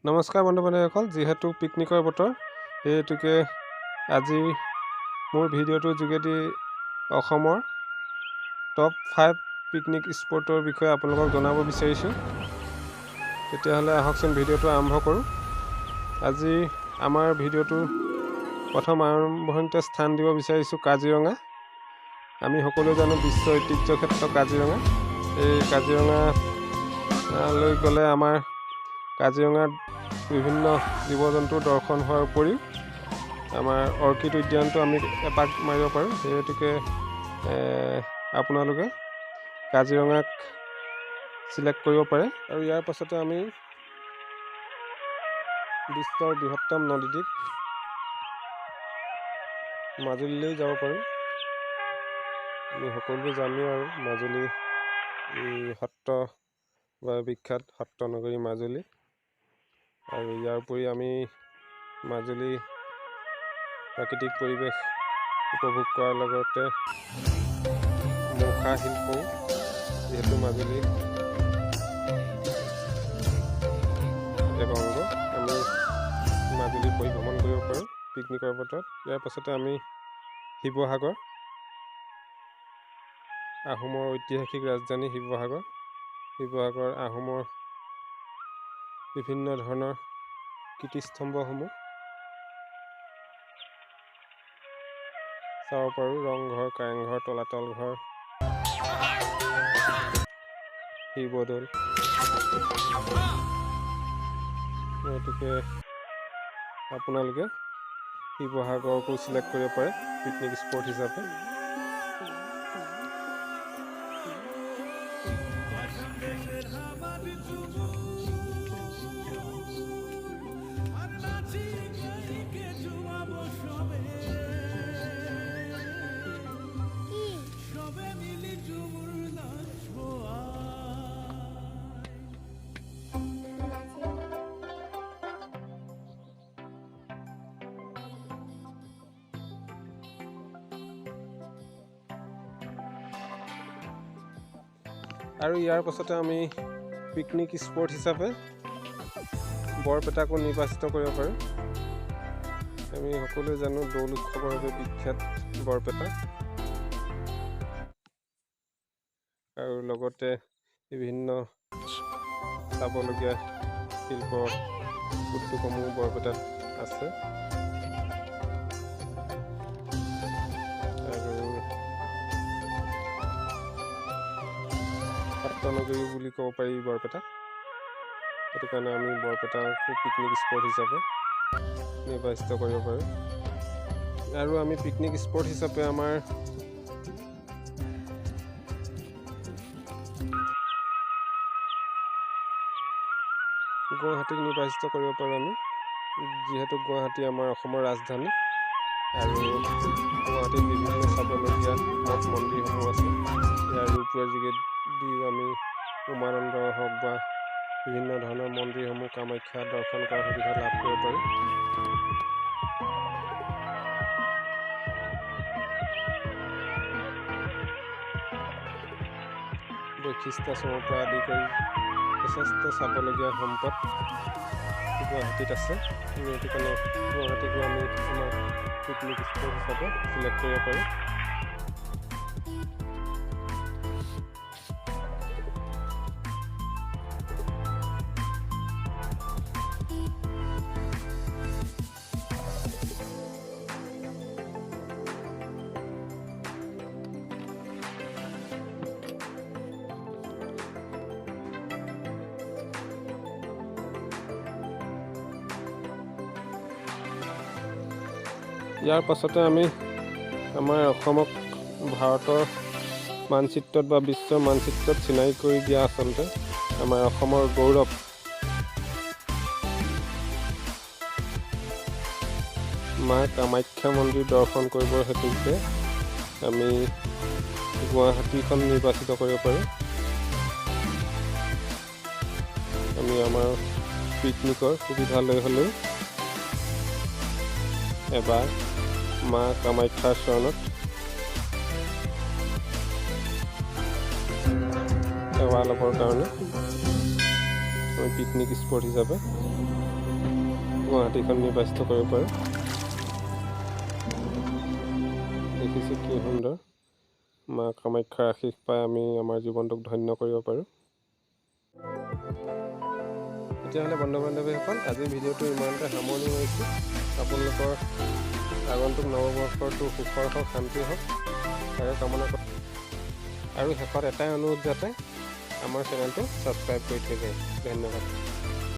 নমস্কাৰ বন্ধু বান্ধৱীসকল, যিহেতু পিকনিকৰ বতৰ সেইহেতুকে আজি মোৰ ভিডিঅ'টোৰ যোগেদি অসমৰ টপ 5 পিকনিক স্পটৰ বিষয়ে আপোনালোকক জনাব বিচাৰিছোঁ। তেতিয়াহ'লে আহকচোন ভিডিঅ'টো আৰম্ভ কৰোঁ। আজি আমাৰ ভিডিঅ'টোৰ প্ৰথম আৰম্ভণিতে স্থান দিব বিচাৰিছোঁ কাজিৰঙা। আমি সকলোৱে জানো বিশ্ব ঐতিহ্য ক্ষেত্ৰ কাজিৰঙা। এই কাজিৰঙালৈ গ'লে আমাৰ কাজিৰঙাত বিভিন্ন জীৱ জন্তুৰ দৰ্শন হোৱাৰ উপৰিও আমাৰ অৰ্কিড উদ্যানটো আমি এপাক মাৰিব পাৰোঁ। সেইহেতুকে আপোনালোকে কাজিৰঙাক চিলেক্ট কৰিব পাৰে। আৰু ইয়াৰ পাছতে আমি বিশ্বৰ বৃহত্তম নদীদ্বীপ মাজুলীলৈ যাব পাৰোঁ। আমি সকলোৱে জানো আৰু মাজুলী সত্ৰ বা বিখ্যাত সত্ৰ নগৰী মাজুলী। আৰু ইয়াৰ উপৰি আমি মাজুলী প্ৰাকৃতিক পৰিৱেশ উপভোগ কৰাৰ লগতে মুখা শিল্পও, যিহেতু মাজুলী এক অংগ, আমি মাজুলী পৰিভ্ৰমণ কৰিব পাৰোঁ পিকনিকৰ বতৰত। ইয়াৰ পাছতে আমি শিৱসাগৰ, আহোমৰ ঐতিহাসিক ৰাজধানী শিৱসাগৰ আহোমৰ বিভিন্ন ধৰণৰ কীৰ্তিস্তম্ভসমূহ চাব পাৰোঁ। ৰংঘৰ, কাৰেংঘৰ, তলাতল ঘৰ, শিৱদৌল। গতিকে আপোনালোকে শিৱসাগৰকো চিলেক্ট কৰিব পাৰে পিকনিক স্পট হিচাপে। আৰু ইয়াৰ পাছতে আমি পিকনিক স্পট হিচাপে বৰপেটাকো নিৰ্বাচিত কৰিব পাৰোঁ। আমি সকলোৱে জানো দৌল উৎসৱৰ বাবে বিখ্যাত বৰপেটা, আৰু লগতে বিভিন্ন চাবলগীয়া শিল্প উদ্যোগসমূহ বৰপেটাত আছে। সত্ৰনগৰী বুলি ক'ব পাৰি বৰপেটা। সেইটো কাৰণে আমি বৰপেটাকো পিকনিক স্পট হিচাপে নিৰ্বাচিত কৰিব পাৰোঁ। আৰু আমি পিকনিক স্পট হিচাপে আমাৰ গুৱাহাটীক নিৰ্বাচিত কৰিব পাৰোঁ আমি, যিহেতু গুৱাহাটী আমাৰ অসমৰ ৰাজধানী আৰু গুৱাহাটীত বিভিন্ন চাবলগীয়া মঠ মন্দিৰসমূহ আছে। ইয়াৰ ৰূপৰ যোগেদি আমি উমানন্দ হওক বা বিভিন্ন ধৰণৰ মন্দিৰসমূহ কামাখ্যা দৰ্শন কৰাৰ সুবিধা লাভ কৰিব পাৰোঁ। বৈশিষ্ট্যাশ্ৰমৰ পৰা আদি কৰি যথেষ্ট চাবলগীয়া সম্পদ গুৱাহাটীত আছে। সেইটো কাৰণে গুৱাহাটীকো আমি আমাৰ পিকনিক স্পট হিচাপে চিলেক্ট কৰিব পাৰোঁ। ইয়াৰ পাছতে আমি আমাৰ অসমক ভাৰতৰ মানচিত্ৰত বা বিশ্বৰ মানচিত্ৰত চিনাকি কৰি দিয়া আচলতে আমাৰ অসমৰ গৌৰৱ মা কামাখ্যা মন্দিৰ দৰ্শন কৰিবৰ হেতুকে আমি গুৱাহাটীখন নিৰ্বাচিত কৰিব পাৰোঁ। আমি আমাৰ পিকনিকৰ সুবিধা লৈ হ'লেও এবাৰ মা কামাখ্যাৰ চৰণত সেৱা ল'বৰ কাৰণে আমি পিকনিক স্পট হিচাপে গুৱাহাটীখন নিৰ্বাচিত কৰিব পাৰোঁ। দেখিছোঁ কি সুন্দৰ, মা কামাখ্যাৰ আশীষ পাই আমি আমাৰ জীৱনটোক ধন্য কৰিব পাৰোঁ। তেতিয়াহ'লে বন্ধু বান্ধৱীসকল, আজিৰ ভিডিঅ'টো ইমানতে সামৰণি মাৰিছোঁ। আপোনালোকৰ আগন্তুক নৱবৰ্ষৰটো সুখৰ হওক, শান্তি হওক, তাৰে কামনা কৰোঁ। আৰু শেষত এটাই অনুৰোধ, যাতে আমাৰ চেনেলটো ছাবস্ক্ৰাইব কৰি থৈ যায়। ধন্যবাদ।